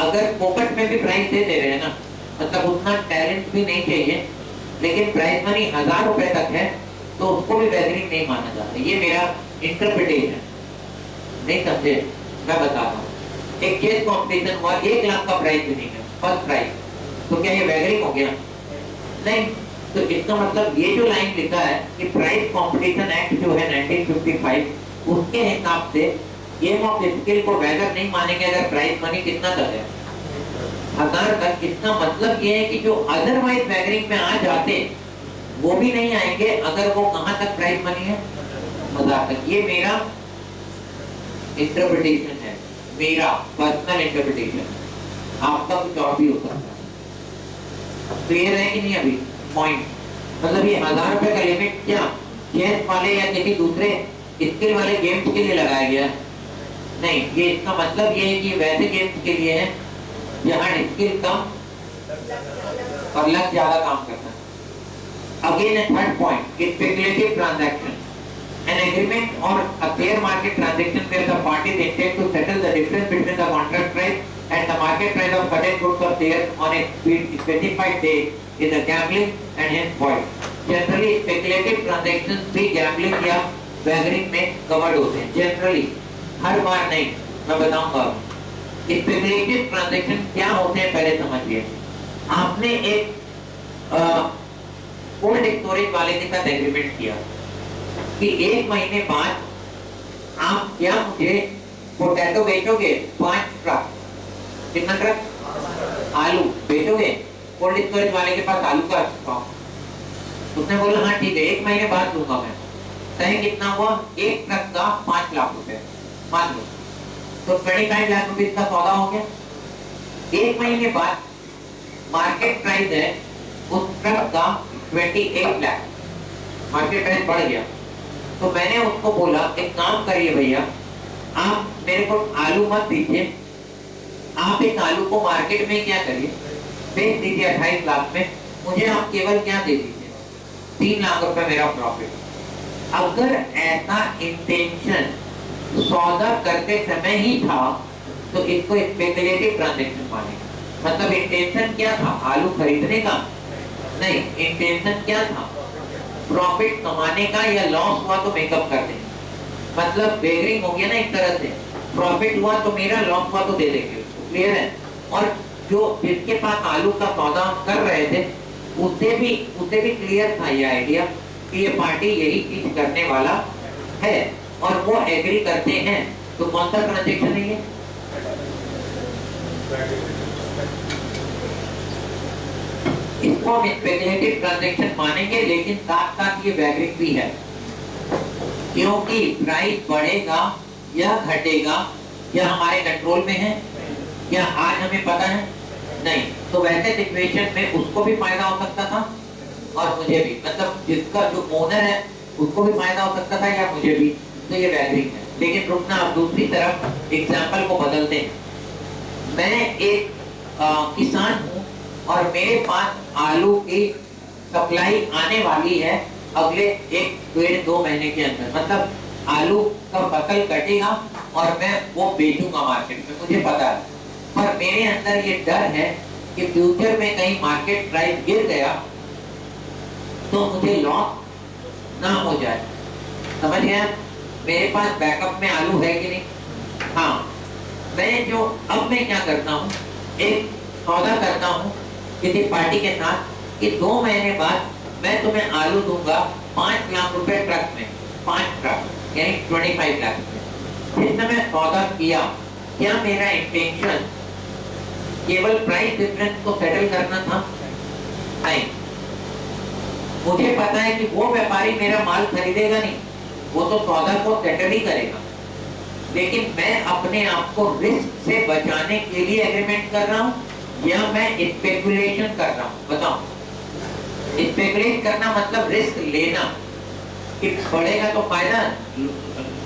अगर फोकट में भी प्राइस दे रहे हैं ना, मतलब उतना टैलेंट भी नहीं चाहिए, लेकिन प्राइस मनी 1000 रुपए तक है तो उसको भी वैगरिंग नहीं माना जाता। ये मेरा इंटरप्रिटेशन, नहीं समझे? मैं बता रहा हूँ, एक चेस कॉम्पिटिशन हुआ, 1 लाख का प्राइस विनिंग है, फर्स्ट प्राइज, तो क्या ये वैगरिंग हो गया? नहीं। तो इसका मतलब ये जो लाइन लिखा है कि प्राइस कंपटीशन एक्ट जो है 1955, उसके हिसाब से गेम ऑफ स्किल को वैगर नहीं मानेंगे अगर प्राइस मनी कितना तक है, 1000 तक। इसका मतलब ये है कि जो अदरवाइज वैगरिंग में आ जाते वो भी नहीं आएंगे अगर वो कहां तक प्राइस मनी है, 1000 तक। ये मेरा इंटरप्रिटेशन है, मेरा पर्सनल इंटरप्रिटेशन, आपका कुछ और भी हो सकता है। क्लियर है कि नहीं अभी पॉइंट? मतलब ये 1000 रुपए का लिमिट क्या चेस वाले या किसी दूसरे स्किल वाले गेम्स के लिए लगाया गया? नहीं, ये इसका मतलब ये है कि वैसे गेम्स के लिए है जहां स्किल कम और लक ज्यादा काम करता है। Again third point, speculative transaction, an agreement or a fair market transaction where the parties intend to settle the difference between the contract price and the market price of certain goods or shares on a specified date is a gambling and hence void. Generally speculative transactions भी gambling या वैगरिंग में covered होते हैं, generally, हर बार नहीं, मैं बताऊंगा। Speculative transaction क्या होते हैं पहले समझिए। आपने एक कोल्ड स्टोरेज वाले के साथ एग्रीमेंट किया कि 1 महीने बाद आप क्या मुझे पोटैटो बेचोगे 5 ट्रक, कितना ट्रक आलू बेचोगे? कोल्ड स्टोरेज वाले के पास आलू का स्टॉक। उसने बोला हाँ ठीक है, 1 महीने बाद दूंगा मैं। कहें कितना हुआ? 1 ट्रक का 5 लाख रुपए मान लो, तो 25 लाख रुपए का सौदा हो गया। 1 महीने बाद मार्केट प्राइस है उस ट्रक का 28 लाख, मार्केट प्राइस बढ़ गया। तो मैंने उसको बोला एक काम करिए भैया, आप मेरे को आलू मत दीजिए, आप इस आलू को मार्केट में क्या करिए, बेच दीजिए 28 लाख में, मुझे आप केवल क्या दे दीजिए, 3 लाख रुपए मेरा प्रॉफिट। अगर ऐसा इंटेंशन सौदा करते समय ही था तो इसको स्पेकुलेटिव ट्रांजैक्शन मानेगा। मतलब इंटेंशन क्या था? आलू खरीदने का नहीं, इंटेंशन क्या था? प्रॉफिट कमाने का, या लॉस हुआ तो मेकअप कर देंगे। मतलब वेगरिंग हो गया ना एक तरह से, प्रॉफिट हुआ तो मेरा, लॉस हुआ तो दे देंगे। क्लियर है? और जो जिसके पास आलू का सौदा कर रहे थे उसे भी क्लियर था ये आइडिया कि ये पार्टी यही चीज करने वाला है और वो एग्री करते हैं, तो कौन सा ट्रांजेक्शन है ये? इसको हम स्पेकुलेटिव ट्रांजैक्शन मानेंगे, लेकिन साथ साथ ये वैगरिंग भी है, क्योंकि प्राइस बढ़ेगा या घटेगा या हमारे कंट्रोल में है, या आज हमें पता है नहीं। तो वैसे सिचुएशन में उसको भी फायदा हो सकता था और मुझे भी, मतलब जिसका जो ओनर है उसको भी फायदा हो सकता था या मुझे भी, तो ये वैगरिंग है। लेकिन रुकना, अब दूसरी तरफ एग्जाम्पल को बदलते हैं। मैं एक किसान हूँ और मेरे पास आलू की सप्लाई आने वाली है अगले 1-1.5-2 महीने के अंदर। मतलब आलू का फसल कटेगा और मैं वो बेचूंगा मार्केट में, मुझे पता है। पर मेरे अंदर ये डर है कि फ्यूचर में कहीं मार्केट प्राइस गिर गया तो मुझे लॉस ना हो जाए। समझ गया? मेरे पास बैकअप में आलू है कि नहीं? हाँ, अब मैं क्या करता हूँ, एक सौदा करता हूँ किसी पार्टी के साथ कि 2 महीने बाद मैं तुम्हें आलू दूंगा 5 लाख रुपए ट्रक में, 5 ट्रक यानी 25 लाख रुपए। जिस समय सौदा किया, क्या मेरा इंटेंशन केवल प्राइस डिफरेंस को सेटल करना था? नहीं, मुझे पता है कि वो व्यापारी मेरा माल खरीदेगा नहीं, वो तो सौदा को सेटल ही करेगा। लेकिन मैं अपने आप को रिस्क से बचाने के लिए एग्रीमेंट कर रहा हूँ या मैं स्पेकुलेशन कर रहा हूँ? बताओ। स्पेकुलेट करना मतलब रिस्क लेना, कि बढ़ेगा तो फायदा,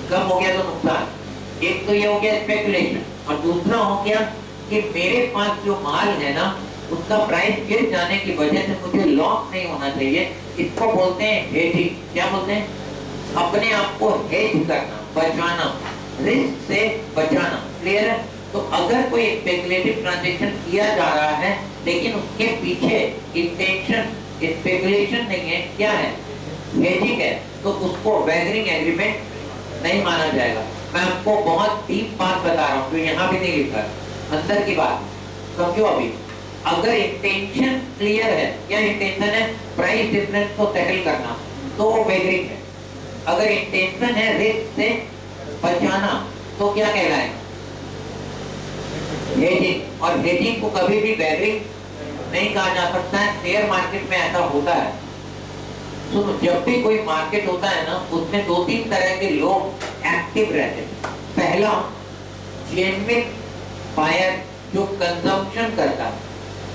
कम हो गया तो नुकसान। एक तो ये हो गया स्पेकुलेशन, और दूसरा हो गया कि मेरे पास जो माल है ना उसका प्राइस गिर जाने की वजह से मुझे लॉस नहीं होना चाहिए। इसको बोलते हैं हेजिंग। क्या बोलते हैं? अपने आप को हेज करना, बचाना, रिस्क से बचाना। क्लियर है? तो अगर कोई स्पेकुलेटिव ट्रांजैक्शन किया जा रहा है लेकिन उसके पीछे इंटेंशन स्पेकुलेशन नहीं है, क्या है, हेजिंग है, तो उसको वैगरिंग एग्रीमेंट नहीं माना जाएगा। मैं आपको बहुत डीप बात बता रहा हूँ, तो यहाँ भी नहीं लिखा, अंदर की बात समझो। अभी अगर इंटेंशन क्लियर है, क्या इंटेंशन है, प्राइस डिफरेंस को सेटल करना, तो वो वैगरिंग है। अगर इंटेंशन है रिस्क से बचाना, तो क्या कहलाएगा, हेजिंग। और हेजिंग को कभी भी वैगरिंग नहीं कहा जा सकता है। शेयर मार्केट में ऐसा होता है, तो जब भी कोई मार्केट होता है ना, उसमें 2-3 तरह के लोग एक्टिव रहते हैं। पहला, जेन्युइन बायर जो कंजम्पशन करता है,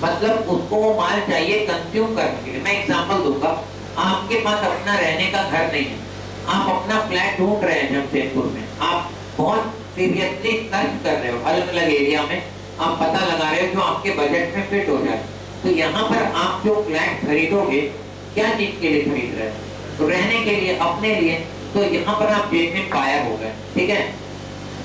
मतलब उसको वो माल चाहिए कंज्यूम करने के लिए। मैं एग्जांपल दूंगा, आपके पास अपना रहने का घर नहीं है, आप अपना फ्लैट ढूंढ रहे हैं जमशेदपुर में, आप बहुत सीरियसली सर्च कर रहे हो अलग अलग एरिया में, आप पता लगा रहे हो जो आपके बजट में फिट हो जाए। तो यहाँ पर आप जो फ्लैट खरीदोगे, क्या चीज के लिए खरीद रहे हैं, तो रहने के लिए, अपने लिए, तो यहाँ पर आप जेन्युइन बायर हो गए, ठीक है।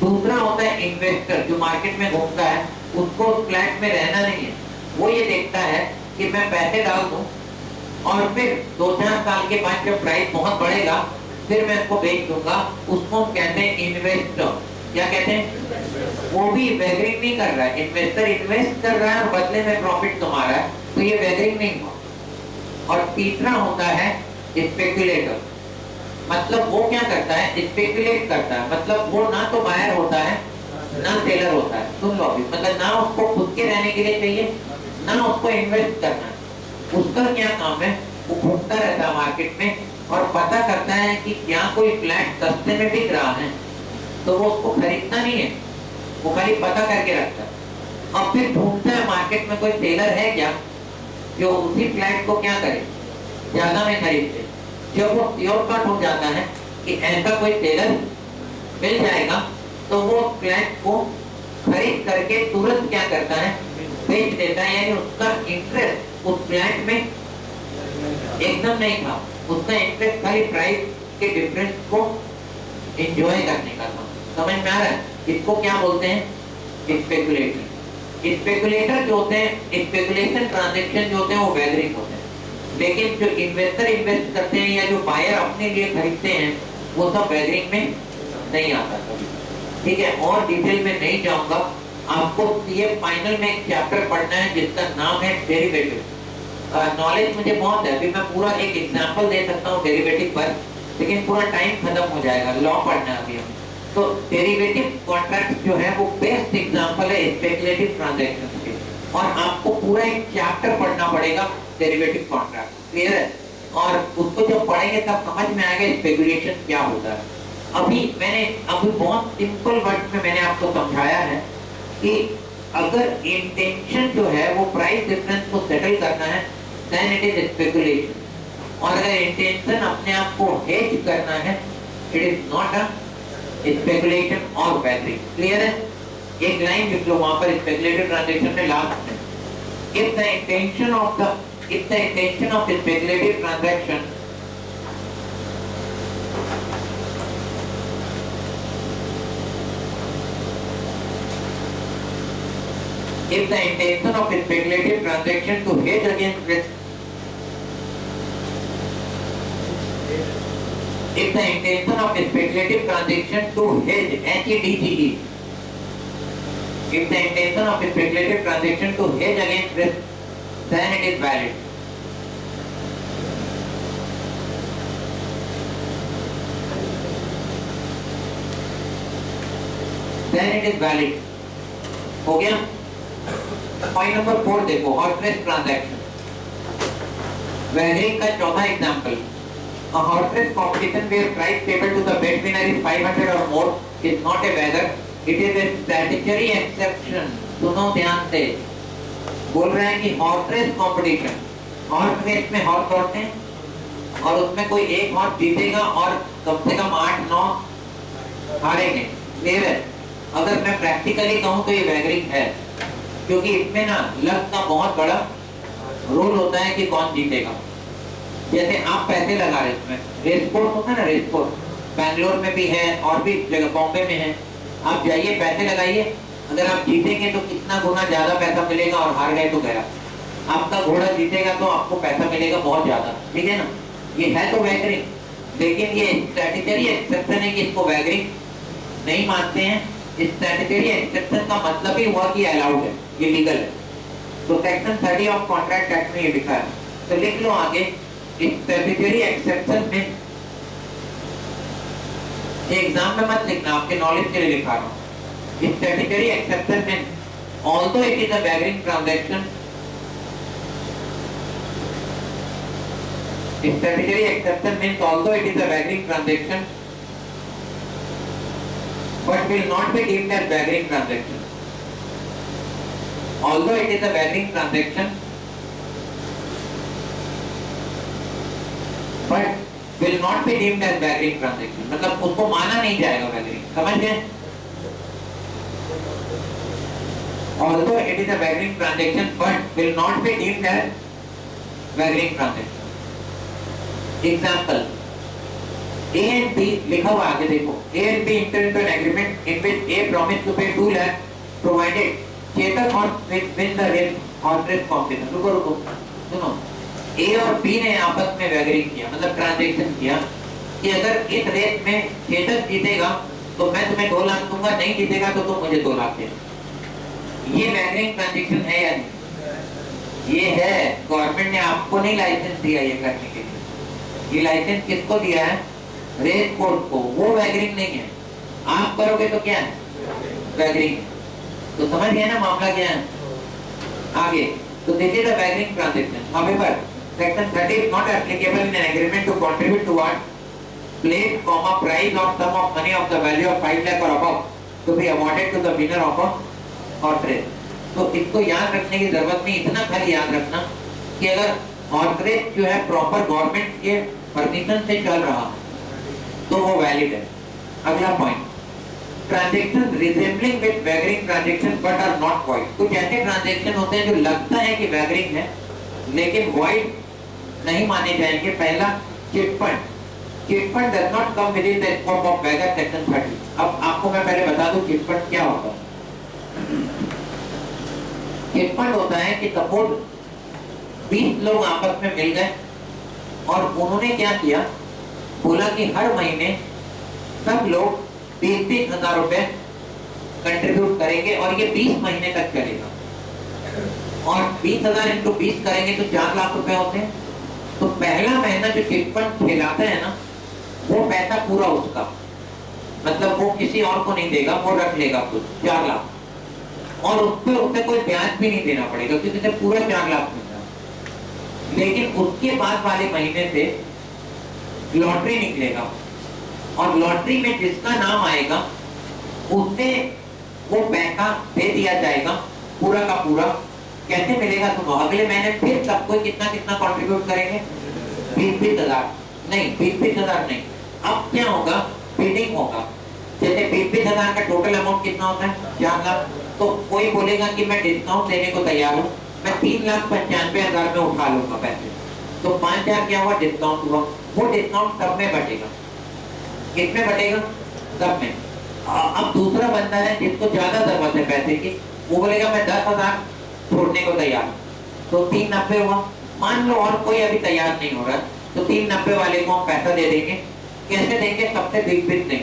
दूसरा होता है इन्वेस्टर, जो मार्केट में घूमता है, उसको फ्लैट में रहना नहीं है, वो ये देखता है कि मैं पैसे डाल दूं और फिर 2-4 साल के बाद जब प्राइस बहुत बढ़ेगा फिर मैं इसको बेच दूंगा, उसको हम कहते हैं इन्वेस्टर। क्या कहते हैं, वो भी वैगरिंग नहीं कर रहा है, इन्वेस्टर इन्वेस्ट कर रहा है और बदले में प्रॉफिट कमा रहा है, तो ये वैगरिंग नहीं हुआ। और तीसरा होता है स्पेकुलेटर, मतलब वो क्या करता है, स्पेकुलेट करता है, मतलब वो ना तो बायर होता है ना सेलर होता है। सुन लो अभी, मतलब ना उसको खुद के रहने के लिए चाहिए, ना उसको इन्वेस्ट करना है। उसका क्या काम है, वो घूमता रहता है मार्केट में और पता करता है कि क्या कोई फ्लैट सस्ते में बिक रहा है, तो वो उसको खरीदता नहीं है, वो खाली पता करके रखता है। और फिर ढूंढता है मार्केट में कोई सेलर है क्या जो उसी फ्लैट को क्या करे, ज्यादा में खरीद ले। जब वो श्योर कट हो जाता है कि ऐसा कोई सेलर मिल जाएगा, तो वो फ्लैट को खरीद करके तुरंत क्या करता है, बेच देता है। यानी उसका इंटरेस्ट उस फ्लैट में एकदम नहीं था, उसका इंटरेस्ट खाली प्राइस के डिफरेंस को एंजॉय करने का था। समझ में आ रहा है, इसको क्या बोलते हैं, स्पेकुलेटर। स्पेकुलेटर जो होते हैं, स्पेकुलेशन ट्रांजैक्शन जो होते हैं वो वैगरिंग होते हैं, लेकिन जो इन्वेस्टर इन्वेस्ट करते हैं या जो बायर अपने लिए खरीदते हैं, वो सब वैगरिंग में नहीं आता कभी, ठीक है। और डिटेल में नहीं जाऊंगा, आपको ये फाइनल में एक चैप्टर पढ़ना है जिसका नाम है डेरिवेटिव। नॉलेज मुझे बहुत है, अभी मैं पूरा एक एग्जांपल दे सकता हूँ डेरिवेटिव पर, लेकिन पूरा टाइम खत्म हो जाएगा, लॉ पढ़ना है अभी हम। तो डेरिवेटिव कॉन्ट्रैक्ट जो है वो बेस्ट एग्जांपल है स्पेकुलेटिव ट्रांजैक्शन के, और आपको पूरा एक चैप्टर पढ़ना पड़ेगा डेरिवेटिव कॉन्ट्रैक्ट, क्लियर है। और उसको जब पढ़ेंगे तब समझ में आएगा स्पेकुलेशन क्या होता है। अभी बहुत सिंपल वर्ड में मैंने आपको समझाया है कि अगर इंटेंशन जो है वो प्राइस डिफरेंस को सेटल करना है, देन इट इज स्पेकुलेशन। और अगर इंटेंशन अपने आप को हेज करना है, it is not a speculation और वैगरिंग, क्लियर है। एक लाइन लिख लो वहां पर स्पेकुलेटिव ट्रांजैक्शन में लास्ट में, if the intention of speculative transaction to hedge against risk, if the intention of speculative transaction to hedge, HEDGE, if the intention of speculative transaction to hedge against risk, then it is valid. Then it is valid. हो गया। Point number 4 देखो, horse transaction, वैगरिंग का चौथा example. A horse race competition where price payable to the bet winner is 500 or more is not a wager. It is a statutory exception. सुनो ध्यान से, बोल रहे हैं कि horse race competition, horse race में हॉर्स दौड़ते हैं और उसमें कोई एक हॉर्स जीतेगा और कम से कम 8-9 हारेंगे, क्लियर है। अगर मैं प्रैक्टिकली कहूँ तो ये वैगरिंग है, क्योंकि इसमें ना लक का बहुत बड़ा रोल होता है कि कौन जीतेगा। जैसे आप पैसे लगा रहे, इसमें रेस कोर्स होता है ना, रेस कोर्स बैंगलोर में भी है और भी जगह, बॉम्बे में है। आप जाइए, पैसे लगाइए, अगर आप जीतेंगे तो कितना गुना ज्यादा पैसा मिलेगा और हार गए तो गया। आपका घोड़ा जीतेगा तो आपको पैसा मिलेगा बहुत ज्यादा, ठीक है ना। ये है तो वैगरिंग, लेकिन ये स्ट्रेटेजी एक्सेप्शन है कि इसको वैगरिंग नहीं मानते हैं। स्ट्रेटेजी एक्सेप्शन का मतलब ही हुआ कि अलाउड है, ये लीगल है। तो सेक्शन 30 ऑफ कॉन्ट्रैक्ट एक्ट में ये लिखा है, तो लिख लो आगे। स्ट्रेटेजी एक्सेप्शन में एग्जाम में मत लिखना, आपके नॉलेज के लिए लिखा रहा हूँ। स्ट्रेटेजी एक्सेप्शन में although it is a wagering transaction, statutory exception means although it is a wagering transaction but will not be deemed as wagering transaction. Although it is a wagering transaction but will not be deemed as wagering transaction, मतलब उसको माना नहीं जाएगा वैगरिंग, समझ गए। Although it is a wagering transaction but will not be deemed as wagering transaction. Example A and B लिखा हुआ आगे देखो। A and B enter into an agreement in which A promise to pay 2 lakh provided Chetak और win the race और race competition. रुको सुनो, ए और B ने आपस में वैगरिंग किया, मतलब ट्रांजैक्शन किया कि अगर इस रेस में चेतक जीतेगा तो मैं तुम्हें 2 लाख दूंगा, नहीं जीतेगा तो तुम मुझे 2 लाख देना। ये वैगरिंग ट्रांजैक्शन है या नहीं? ये है। गवर्नमेंट ने आपको नहीं लाइसेंस दिया ये करने के लिए, ये लाइसेंस किसको दिया है? रेस कोर्ट को। वो वैगरिंग नहीं है, आप करोगे तो क्या है? वैगरिंग। तो समझ गए ना मामला क्या है आगे। तो this is a wagering transaction. However section 30 is not applicable in an agreement to contribute toward place, price or sum of money of the value of 5 lakh or above to be awarded to the winner of a horse race. तो इसको याद रखने की जरूरत नहीं, इतना खाली याद रखना कि अगर हॉर्स रेस जो है प्रॉपर गवर्नमेंट के परमिशन से चल रहा तो वो वैलिड है। अगला point, transaction resembling with wagering transaction but are not void. कुछ ऐसे ट्रांजैक्शन होते हैं जो लगता है कि वैगरिंग है लेकिन वॉइड नहीं माने जाएंगे। पहला chit fund. Chit fund does not come within the scope of wager section 30। अब आपको मैं पहले बता दूं चिट फंड क्या होता है। चिट फंड होता है कि सपोज 20 लोग आपस में मिल गए और उन्होंने क्या किया, बोला कि हर महीने सब लोग 20-20 हजार रुपए कंट्रीब्यूट करेंगे और ये 20 महीने तक चलेगा। और 20,000 इंटू 20 करेंगे तो 4 लाख रुपए होते हैं। तो पहला महीना जो चिट फंड खिलाता है ना, वो पैसा पूरा उसका, मतलब वो किसी और को नहीं देगा, वो रख लेगा खुद 4 लाख। और उस पर उससे कोई ब्याज भी नहीं देना पड़ेगा क्योंकि उसे पूरा 4 लाख मिल रहा। लेकिन उसके बाद वाले महीने से लॉटरी निकलेगा और लॉटरी में जिसका नाम आएगा उससे वो पैसा दे दिया जाएगा पूरा का पूरा। कैसे मिलेगा? तुम अगले महीने फिर सब कोई कितना कितना कंट्रीब्यूट करेंगे, 20-20 हजार नहीं, 20-20 हजार नहीं। अब क्या होगा, बिडिंग होगा। जैसे 20-20 हजार का टोटल अमाउंट कितना होता है, 4 लाख। तो कोई बोलेगा कि मैं डिस्काउंट देने को तैयार हूँ, मैं 3,95,000 में उठा लूंगा पैसे। तो 5,000 क्या हुआ, डिस्काउंट हुआ। वो डिस्काउंट सब में बटेगा। किसमें बटेगा? सब में। अब दूसरा बंदा है जिसको ज्यादा जरूरत है पैसे की, वो बोलेगा मैं 10,000 छोड़ने को तैयार। तो 390 हुआ। मान लो और कोई अभी तैयार नहीं हो रहा, तो 390 वाले को हम पैसा दे देंगे। कैसे देंगे? सबसे बिग देंगे।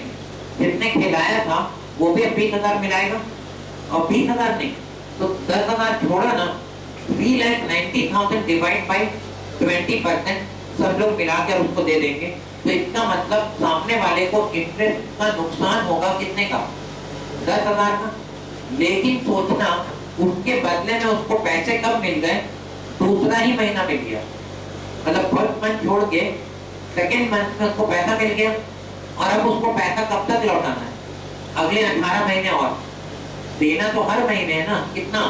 जिसने खिलाया था वो भी 20,000 मिलाएगा और 20,000 नहीं तो 10,000 छोड़ा ना, 3,90,000 डिवाइड बाई 20% सब लोग मिलाकर उसको दे देंगे। तो इसका मतलब सामने वाले को इंटरेस्ट का नुकसान होगा कितने का, 10,000 का। लेकिन सोचना उसके बदले में उसको पैसे कब मिल गए, दूसरा ही महीना मिल गया। मतलब फर्स्ट मंथ छोड़ के सेकेंड मंथ में उसको पैसा मिल गया। और अब उसको पैसा कब तक लौटाना है, अगले 18 महीने और देना तो हर महीने है ना। कितना,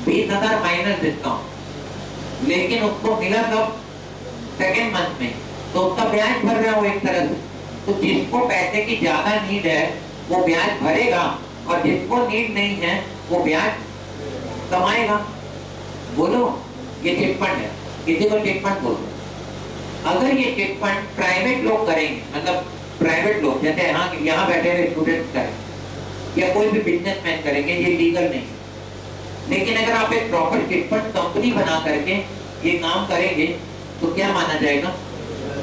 20,000 माइनस डिस्काउंट। लेकिन उसको मिला कब, सेकेंड मंथ में, तो उसका ब्याज भर रहा हो एक तरह से। तो जिसको पैसे की ज्यादा नीड है वो ब्याज भरेगा और जिसको नीड नहीं है वो ब्याज कमाएगा। बोलो, ये चिट फंड है, किसी को चिट फंड बोलो। अगर ये चिट फंड प्राइवेट लोग करेंगे, मतलब प्राइवेट लोग जैसे यहाँ बैठे हुए स्टूडेंट करें, या कोई भी बिजनेसमैन करेंगे, ये लीगल नहीं। लेकिन अगर आप एक प्रॉपर चिटफंड कंपनी बना करके ये काम करेंगे तो क्या माना जाएगा?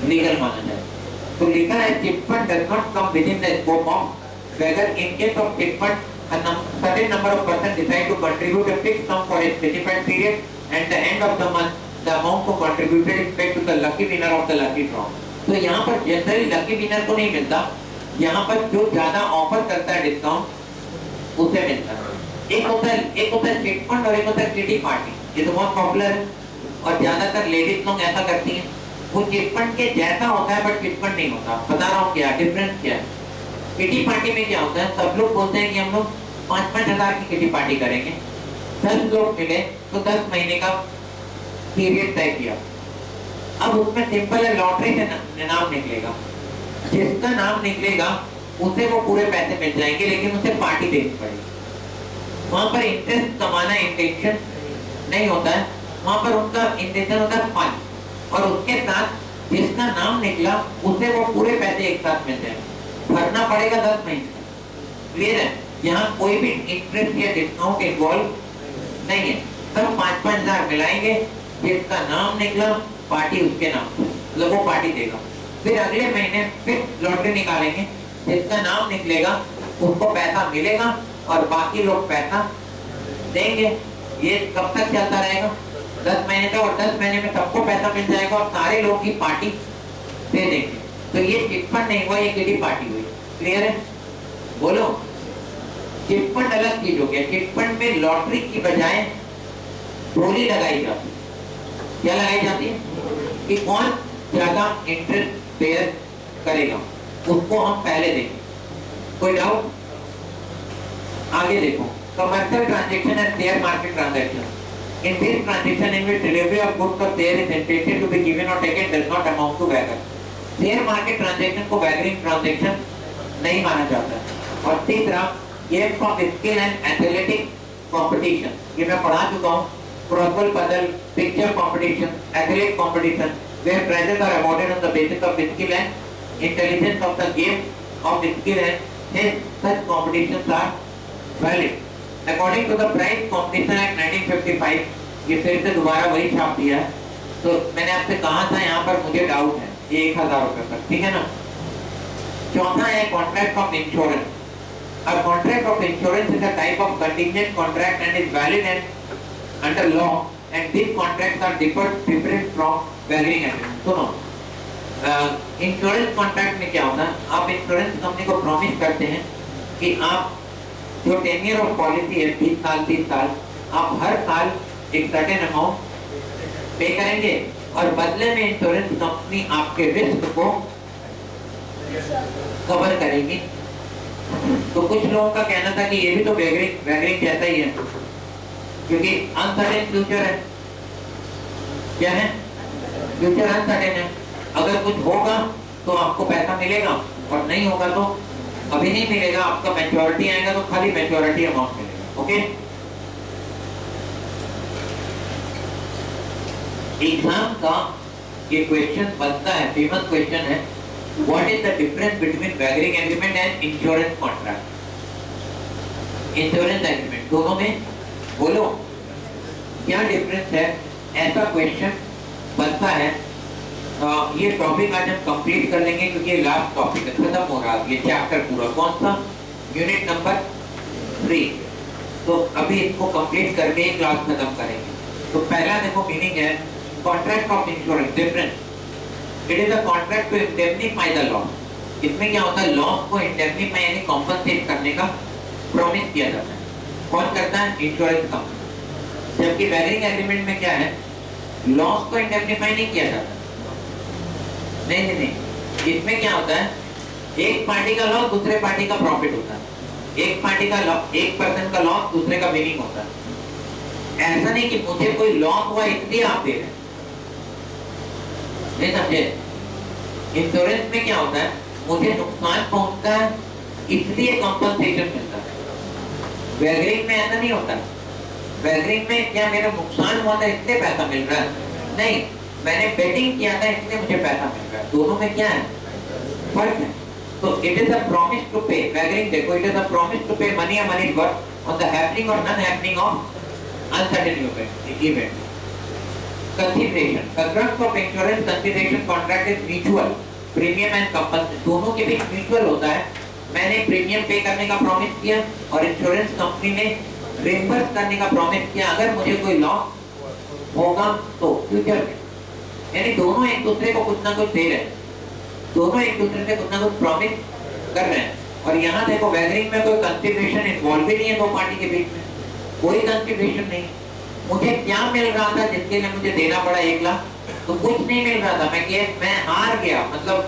लीगल माना जाएगा। तो लिखा है chit fund does not come within the scope of whether in case of chit fund a certain number of persons decide to contribute a fixed sum for a specified period and the end of the month the amount to contributed is paid to the lucky winner of the lucky draw। तो यहाँ पर generally lucky winner को नहीं मिलता, यहाँ पर जो ज्यादा ऑफर करता है डिस्काउंट उसे मिलता है। एक होता है चिटफंड और एक होता है किटी पार्टी। ये तो बहुत पॉपुलर है और ज्यादातर लेडीज लोग ऐसा करती हैं। वो चिटफंड के जैसा होता है बट चिटफंड नहीं होता। बता रहा हूँ क्या डिफरेंस क्या है। किटी पार्टी में क्या होता है, सब लोग बोलते हैं कि हम लोग 5-5 हजार की किटी पार्टी करेंगे, 10 लोग मिले तो 10 महीने का पीरियड तय किया। अब उसमें सिंपल है, लॉटरी से नाम निकलेगा, जिसका नाम निकलेगा उसे वो पूरे पैसे मिल जाएंगे, लेकिन उसे पार्टी देनी पड़ेगी। वहां पर इंटरेस्ट कमाना इंटेंशन नहीं होता है, वहां पर उनका इंटेंशन होता है फन, और उसके साथ जिसका नाम निकला उसे वो पूरे पैसे एक साथ मिल जाएंगे। भरना पड़ेगा 10 महीने। क्लियर है? यहाँ कोई भी इंटरेस्ट या डिस्काउंट इन्वॉल्व नहीं है, सब 5-5 हजार मिलाएंगे, जिसका नाम निकला पार्टी उसके नाम, मतलब वो पार्टी देगा। फिर अगले महीने फिर लॉटरी निकालेंगे, जिसका नाम निकलेगा उसको पैसा मिलेगा और बाकी लोग पैसा देंगे। ये कब तक चलता रहेगा? 10 महीने तक, और 10 महीने में सबको पैसा मिल जाएगा और सारे लोग की पार्टी दे देंगे। तो ये चिटफंड नहीं हुआ, ये किटी पार्टी हुई। क्लियर है? बोलो। चिटफंड अलग चीज हो गया। चिटफंड में लॉटरी की बजाय बोली लगाई जाती है। क्या लगाई जाती है? कि कौन ज्यादा इंटरेस्ट पेयर करेगा उसको हम पहले देंगे। कोई डाउट? आगे देखो, commercial transaction and share market transaction. In this transaction in which delivery of goods और share is intended to be given और taken does not amount to wager. Share market transaction को वैगरिंग ट्रांजैक्शन नहीं माना जाता। और तीसरा, games of skill and athletic competition, ये मैं पढ़ा चुका हूँ। Crossword puzzle, picture competition, athletic competition, where prizes are awarded on the basis of skill and intelligence of the game of skill and hence such competitions are valid. According to the Prize Competition Act 1955, ये फिर से दोबारा वही छाप दिया है। तो मैंने आपसे कहा था यहाँ पर मुझे डाउट है, ये 1000 रुपए पर, ठीक है ना। चौथा है contract of insurance. A contract of insurance is a type of contingent contract and is valid and under law, and these contracts are different from wagering agreement. सुनो, इंश्योरेंस कॉन्ट्रैक्ट में क्या होता है, आप इंश्योरेंस कंपनी को promise करते हैं कि आप जो 10 ईयर ऑफ पॉलिसी है, 20 साल 30 साल, आप हर साल एक सर्टेन अमाउंट पे करेंगे और बदले में इंश्योरेंस कंपनी आपके रिस्क को कवर करेगी। तो कुछ लोगों का कहना था कि ये भी तो वैगरिंग जैसा ही है, क्योंकि अनसर्टेन फ्यूचर है। क्या है? फ्यूचर अनसर्टेन है। अगर कुछ होगा तो आपको पैसा मिलेगा और नहीं होगा तो अभी नहीं मिलेगा। आपका मैच्योरिटी आएगा तो खाली मैच्योरिटी अमाउंट मिलेगा। ओके, एग्जाम का ये क्वेश्चन बनता है, फेमस क्वेश्चन है, what is the difference between wagering agreement and insurance contract. Insurance agreement दोनों में बोलो क्या डिफरेंस है, ऐसा क्वेश्चन बनता है। ये टॉपिक आज हम कंप्लीट कर लेंगे क्योंकि ये लास्ट टॉपिक है, खत्म हो रहा है ये चैप्टर पूरा। कौन सा? Unit number 3। तो अभी इसको कंप्लीट करके ही क्लास खत्म करेंगे। तो पहला देखो मीनिंग है contract of insurance. Difference, it is a contract to indemnify the loss. इसमें क्या होता है, लॉस को इंडेमनिफाई यानी कॉम्पनसेट करने का प्रॉमिस किया जाता है। कौन करता है? Insurance company. जबकि वैगरिंग एग्रीमेंट में क्या है, लॉस को इंडेमनिफाई नहीं किया जाता। नहीं, इसमें क्या होता है, एक पार्टी का लॉस दूसरे पार्टी का प्रॉफिट होता है। एक पार्टी का लॉस, एक पर्सन का लॉस दूसरे का विनिंग होता है। ऐसा नहीं कि मुझे कोई लॉस हुआ इसलिए आप दे रहे हैं, नहीं समझे। इंश्योरेंस में क्या होता है, मुझे नुकसान पहुंचता है इसलिए कंपनसेशन मिलता है। वैगरिंग में ऐसा नहीं होता। वैगरिंग में क्या मेरा नुकसान हुआ था इसलिए पैसा मिल रहा है? नहीं, मैंने बेटिंग किया था इसलिए मुझे पैसा मिल रहा है। दोनों में क्या है, फर्क है। So it is a promise to pay. Wagering देखो, it is a promise to pay money or money worth on the happening or non-happening of uncertain event. Consideration. Occurrence of insurance consideration contract is mutual. Premium and compulsion दोनों के बीच mutual होता है। मैंने premium पे करने का promise किया और इंश्योरेंस कंपनी ने रिम्बर्स करने का प्रॉमिस किया अगर मुझे कोई लॉस होगा तो फ्यूचर में। यानी दोनों एक दूसरे को कुछ ना कुछ दे रहे हैं, दोनों एक दूसरे से कुछ ना कुछ प्रॉमिस कर रहे हैं। और यहाँ देखो वैगरिंग में कोई कंसिडरेशन इन्वॉल्व ही नहीं है दो पार्टी के बीच में, कोई कंसिडरेशन नहीं। मुझे क्या मिल रहा था जिसके लिए मुझे देना पड़ा 1 लाख? तो कुछ नहीं मिल रहा था। मैं हार गया, मतलब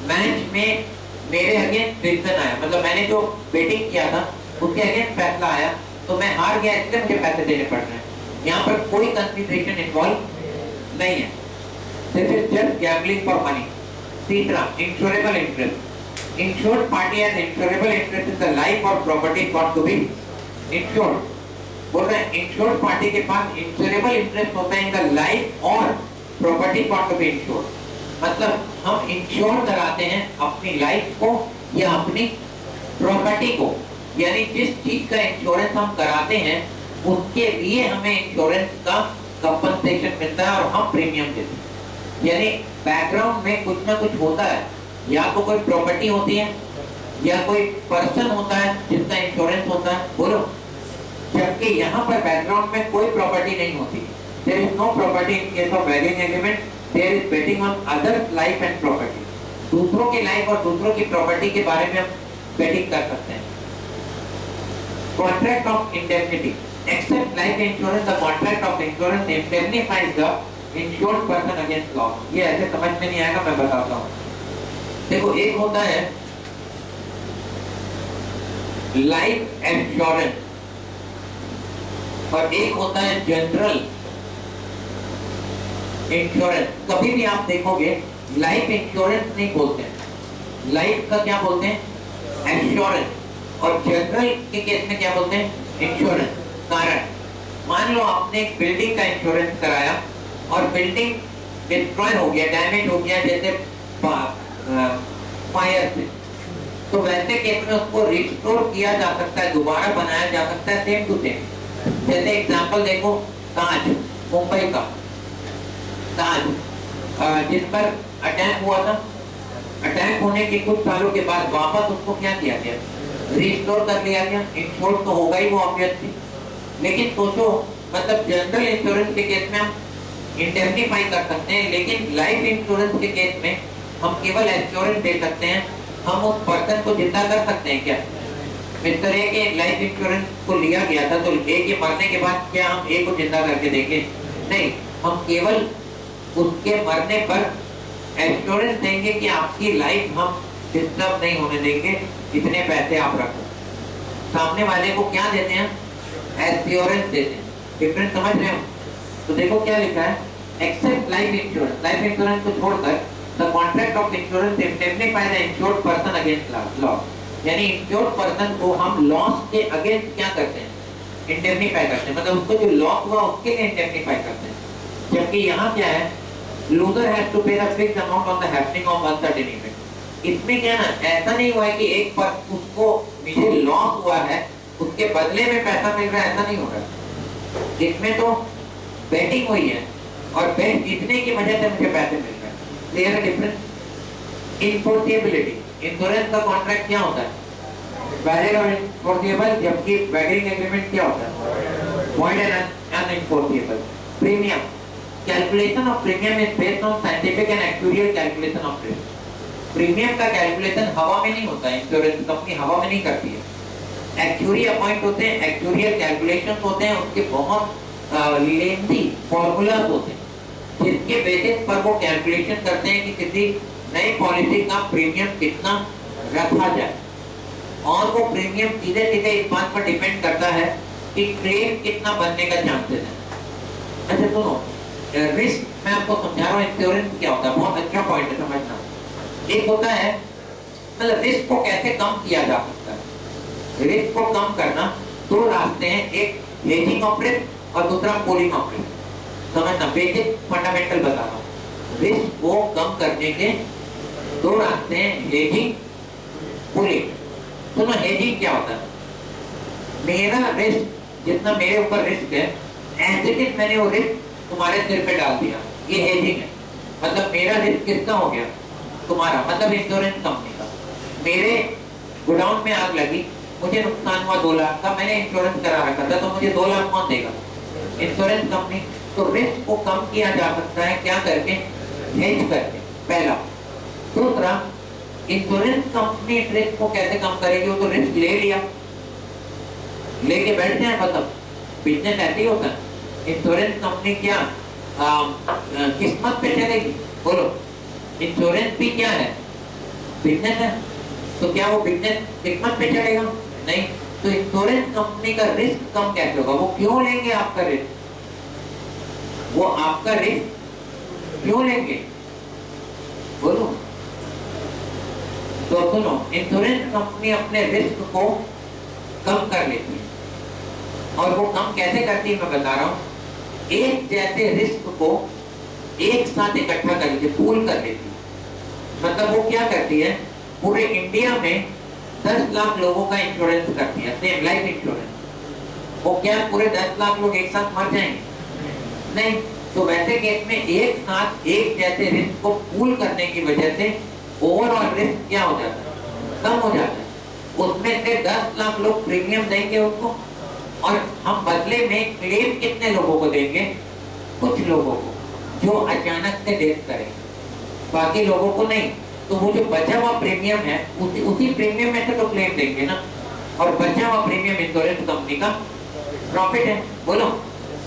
मैच में मेरे अगेंस्ट डिसीजन आया, मतलब मैंने जो बेटिंग किया था उसके अगेंस्ट फैसला आया, तो मैं हार गया, इसलिए मुझे पैसे देने पड़ रहे हैं। यहाँ पर कोई कंसिडरेशन इन्वॉल्व नहीं है, this is just gambling for money. तीसरा, insurable interest. Insured party has insurable interest in the life और property got to be insured. बोल रहे हैं इंश्योर्ड पार्टी के पास इंश्योरेबल इंटरेस्ट होता है इन द लाइफ और property got to be insured. मतलब हम इंश्योर कराते हैं अपनी लाइफ को या अपनी प्रॉपर्टी को, यानी जिस चीज का इंश्योरेंस हम कराते हैं उसके लिए हमें इंश्योरेंस का कंपनसेशन मिलता है और हम प्रीमियम देते हैं। यानी बैकग्राउंड में कुछ ना कुछ होता है, या तो कोई प्रॉपर्टी होती है या कोई पर्सन होता है जिसका इंश्योरेंस होता है, बोलो। जबकि यहाँ पर बैकग्राउंड में कोई प्रॉपर्टी नहीं होती। There is no property in case of wagering agreement. There is betting on others' life and property. दूसरों की लाइफ और दूसरों की प्रॉपर्टी के बारे में हम बेटिंग कर सकते हैं। Contract of indemnity. Except life insurance, the contract of insurance indemnifies the insured person against loss. ये ऐसे समझ में नहीं आएगा, मैं बताता हूँ। देखो, एक होता है लाइफ इंश्योरेंस और एक होता है जनरल इंश्योरेंस। कभी भी आप देखोगे लाइफ इंश्योरेंस नहीं बोलते हैं, लाइफ का क्या बोलते हैं? इंश्योरेंस। और जनरल के केस में क्या बोलते हैं? इंश्योरेंस। कारण, मान लो आपने एक बिल्डिंग का इंश्योरेंस कराया और बिल्डिंग डिस्ट्रॉय हो गया, डैमेज हो गया, जैसे फायर से, तो वैसे केस में उसको रिस्टोर किया जा सकता है, दोबारा बनाया जा सकता है सेम टू सेम। जैसे एग्जांपल देखो, ताज, मुंबई का ताज, जिस पर अटैक हुआ था, अटैक होने के कुछ सालों के बाद वापस उसको क्या किया गया? रिस्टोर कर लिया गया। इंश्योर तो होगा ही वो ऑब्वियसली, लेकिन सोचो, मतलब जनरल इंश्योरेंस के केस में हम इंडेमनिफाई कर सकते हैं, लेकिन लाइफ इंश्योरेंस के केस में हम केवल एश्योरेंस दे सकते हैं। हम उस पर्सन को जिंदा कर सकते हैं क्या? मिस्टर ए के लाइफ इंश्योरेंस को लिया गया था, तो ए के मरने के बाद क्या हम ए को जिंदा करके देंगे? नहीं, हम केवल उसके मरने पर एश्योरेंस देंगे कि आपकी लाइफ हम डिस्टर्ब नहीं होने देंगे, इतने पैसे आप रखो। सामने वाले को क्या देते हैं? एश्योरेंस देते हैं। डिफरेंस समझ रहे हो? तो देखो क्या लिखा है, except life insurance, life insurance को छोड़कर the contract of insurance indemnify the insured person against loss. यानी इंश्योर्ड पर्सन को हम लॉस के अगेंस्ट क्या करते हैं? इंडेमनिफाई करते हैं, मतलब उसको जो लॉस हुआ उसके लिए इंडेमनिफाई करते हैं। जबकि यहाँ क्या है, लूजर हैज टू पे the fixed amount on the happening of uncertain event. इसमें क्या ना, ऐसा नहीं हुआ है कि एक पर उसको मुझे लॉस हुआ है उसके बदले में पैसा मिल रहा है, ऐसा नहीं हो रहा। इसमें तो बेटिंग हुई है और बेट जीतने की वजह से मुझे पैसे मिल रहे हैं। क्लियर है डिफरेंस? इनफोर्सिएबिलिटी, इंश्योरेंस का कॉन्ट्रैक्ट क्या होता है? वैलिड और इनफोर्सिएबल, जबकि वैगरिंग एग्रीमेंट क्या होता है? Void and unenforceable. Premium, calculation of premium is based on scientific and actuarial calculation of risk. Premium का कैलकुलेशन हवा में नहीं होता है, इंश्योरेंस कंपनी हवा में नहीं करती है। एक्चुअरी अपॉइंट होते हैं, एक्चुअरियल कैलकुलेशंस होते हैं, उसके बहुत लेंथी फॉर्मूलाज होते हैं जिसके बेसिस पर वो कैलकुलेशन करते हैं कि किसी नई पॉलिसी का प्रीमियम कितना रखा जाए। और वो प्रीमियम सीधे सीधे इस बात पर डिपेंड करता है कि क्लेम कितना बनने का चांसेस है। अच्छा सुनो, रिस्क मैं आपको समझा रहा हूँ, इंश्योरेंस क्या होता है, बहुत अच्छा पॉइंट है समझना। एक होता है, मतलब रिस्क को कैसे कम किया जा सकता है। रिस्क को कम करना दो रास्ते हैं, एक हेजिंग ऑफ रिस्क और दूसरा पूलिंग ऑफ रिस्क। समझना, बेसिक फंडामेंटल बता रहा हूँ। रिस्क को कम करने के दो रास्ते हैं, हेजिंग पूरी। सुनो हेजिंग क्या होता है? मेरा रिस्क जितना मेरे ऊपर रिस्क है, एज इट इज मैंने वो रिस्क तुम्हारे सिर पे डाल दिया, ये हेजिंग है। मतलब मेरा रिस्क किसका हो गया? तुम्हारा, मतलब इंश्योरेंस कंपनी का। मेरे गोडाउन में आग लगी, मुझे नुकसान हुआ 2 लाख का, मैंने इंश्योरेंस करा रखा था, तो मुझे 2 लाख कौन देगा? Insurance company. तो रिस्क को कम किया जा सकता है क्या करके? हेज करके, पहला। दूसरा, इंश्योरेंस कंपनी रिस्क को कैसे कम करेगी? वो तो रिस्क ले लिया, लेके बैठ जाए, मतलब बिजनेस ऐसे ही होता है। इंश्योरेंस कंपनी क्या किस्मत पे चलेगी? बोलो, इंश्योरेंस भी क्या है? बिजनेस है। तो क्या वो बिजनेस किस्मत पे चलेगा? नहीं। तो इंश्योरेंस कंपनी का रिस्क कम कैसे होगा? वो क्यों लेंगे आपका रिस्क? वो आपका रिस्क क्यों लेंगे? बोलो। तो सुनो, इंश्योरेंस कंपनी अपने रिस्क को कम कर लेती है, और वो कम कैसे करती है मैं बता रहा हूं। एक जैसे रिस्क को एक साथ इकट्ठा कर लेती, पूल कर लेती है। मतलब वो क्या करती है, पूरे इंडिया में 10 लाख लोगों का इंश्योरेंस करती है, सेम लाइफ इंश्योरेंस। वो क्या पूरे 10 लाख लोग एक साथ मर जाएंगे? नहीं। तो वैसे केस में एक साथ एक जैसे रिस्क को पूल करने की वजह से ओवरऑल रिस्क क्या हो जाता है? कम हो जाता है। उसमें से 10 लाख लोग प्रीमियम देंगे उसको, और हम बदले में क्लेम कितने लोगों को देंगे? कुछ लोगों को, जो अचानक से डेथ करेंगे, बाकी लोगों को नहीं। तो वो जो बचा हुआ प्रीमियम है, उसी प्रीमियम में से तो क्लेम देंगे ना, और बचा हुआ प्रीमियम इंश्योरेंस कंपनी का प्रॉफिट है। बोलो।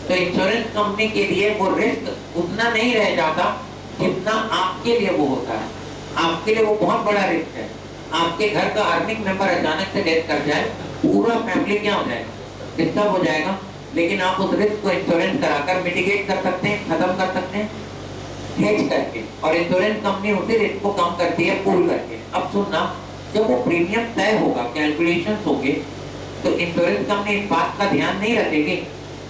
तो इंश्योरेंस कंपनी के लिए वो रिस्क उतना नहीं रह जाता जितना आपके लिए वो होता है। आपके लिए वो बहुत बड़ा रिस्क है। आपके घर का अर्निंग मेंबर अचानक से डेथ कर जाए, पूरा फैमिली क्या हो जाएगा? डिस्टर्ब हो जाएगा। लेकिन आप उस रिस्क को इंश्योरेंस कराकर मिटिगेट कर सकते हैं, खत्म कर सकते हैं, हेज करके। और इंश्योरेंस कंपनी उसी रिस्क को कम करती है पूल करके। अब सुनना, जब वो प्रीमियम तय होगा, कैलकुलेशन होंगे, तो इंश्योरेंस कंपनी इस बात का ध्यान नहीं रखेगी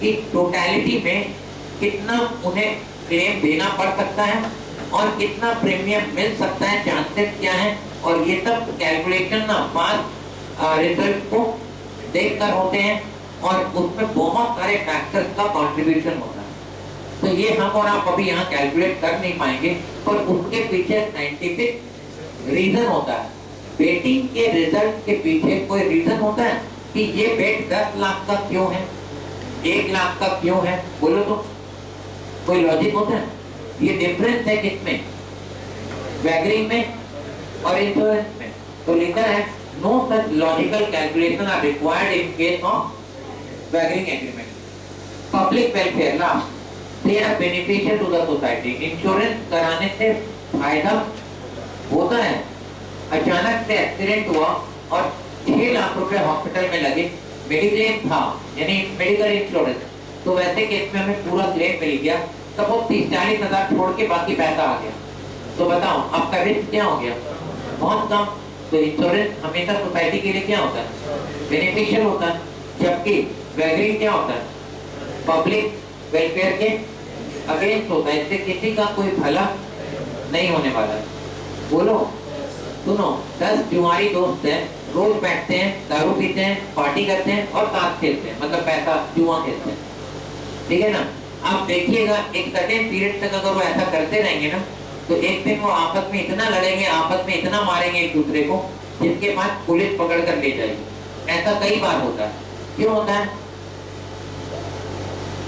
कि टोटलिटी में कितना उन्हें क्लेम देना पड़ सकता है और कितना प्रीमियम मिल सकता है, चांसेस क्या है, और ये सब कैलकुलेशन ना पास रिजल्ट को देखकर होते हैं, और उसमें बहुत सारे फैक्टर्स का कंट्रीब्यूशन होता है। तो ये हम और आप अभी यहाँ कैलकुलेट कर नहीं पाएंगे, पर उसके पीछे साइंटिफिक रीजन होता है। बेटिंग के रिजल्ट के पीछे कोई रीजन होता है कि ये बेट 10 लाख का क्यों है, 1 लाख का क्यों है? बोलो तो, कोई लॉजिक होता है? ये डिफरेंस है किसमें? वैगरिंग में और इंश्योरेंस में। तो लिखा है, no such logical calculation are required in case of wagering agreement. Public welfare last, they are beneficial to the society। Insurance कराने से फायदा होता है। अचानक से एक्सीडेंट हुआ और 6 लाख रुपए हॉस्पिटल में लगे, मेडिक्लेम था, यानी मेडिकल इंश्योरेंस, तो वैसे केस में हमें पूरा क्लेम मिल गया। तब वो 30-40 हजार छोड़ के बाकी पैसा आ गया, तो बताओ आपका रिस्क क्या हो गया? बहुत कम। तो इंश्योरेंस हमेशा सोसाइटी के लिए क्या होता है? बेनिफिशियल होता है। जबकि वैगरिंग क्या होता है? पब्लिक वेलफेयर के अगेंस्ट होता है। इससे किसी का कोई भला नहीं होने वाला है। बोलो। सुनो, 10 जुआरी दोस्त हैं, रोज बैठते हैं, दारू पीते हैं, पार्टी करते हैं और ताश खेलते हैं, मतलब पैसा जुआ खेलते हैं, ठीक है ना? आप देखिएगा एक सर्टेन पीरियड तक अगर वो ऐसा करते रहेंगे ना, तो एक दिन वो आपस में इतना लड़ेंगे, आपस में इतना मारेंगे एक दूसरे को, जिसके बाद पुलिस पकड़ कर ले जाएगी। ऐसा कई बार होता है। क्यों होता है?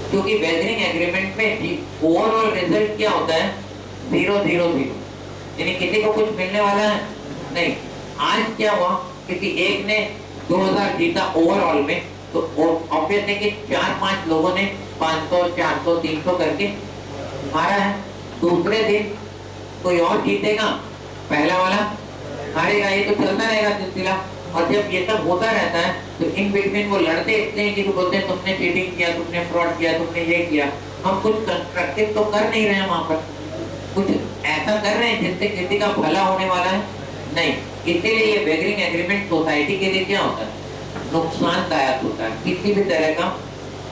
क्योंकि वैगरिंग एग्रीमेंट में ओवरऑल रिजल्ट क्या होता है? 0-0-0, यानी किसी को कुछ मिलने वाला है नहीं। आज क्या हुआ, किसी एक ने 2000 जीता ओवरऑल में, तो ऑब्वियस है कि 4-5 लोगों ने 500, 400, 300 करके हारा है। दूसरे दिन कोई और जीतेगा, पहला वाला हारेगा। ये तो चलता रहेगा सिलसिला। और जब ये सब होता रहता है तो इन बिटवीन वो लड़ते इतने हैं कि वो बोलते हैं तुमने चीटिंग किया, तुमने फ्रॉड किया, तुमने ये किया। हम कुछ कंस्ट्रक्टिव तो कर नहीं रहे हैं, वहां पर कुछ ऐसा कर रहे हैं जिससे किसी का भला होने वाला है नहीं। इसीलिए ये वैगरिंग एग्रीमेंट सोसाइटी के लिए क्या होता है? नुकसानदायक होता है। किसी भी तरह का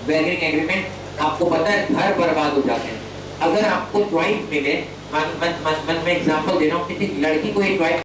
वैगरिंग एग्रीमेंट, आपको पता है, घर बर्बाद हो जाते हैं। अगर आपको चॉइस मिले, मन में एग्जांपल दे रहा हूँ, किसी लड़की को ये चॉइस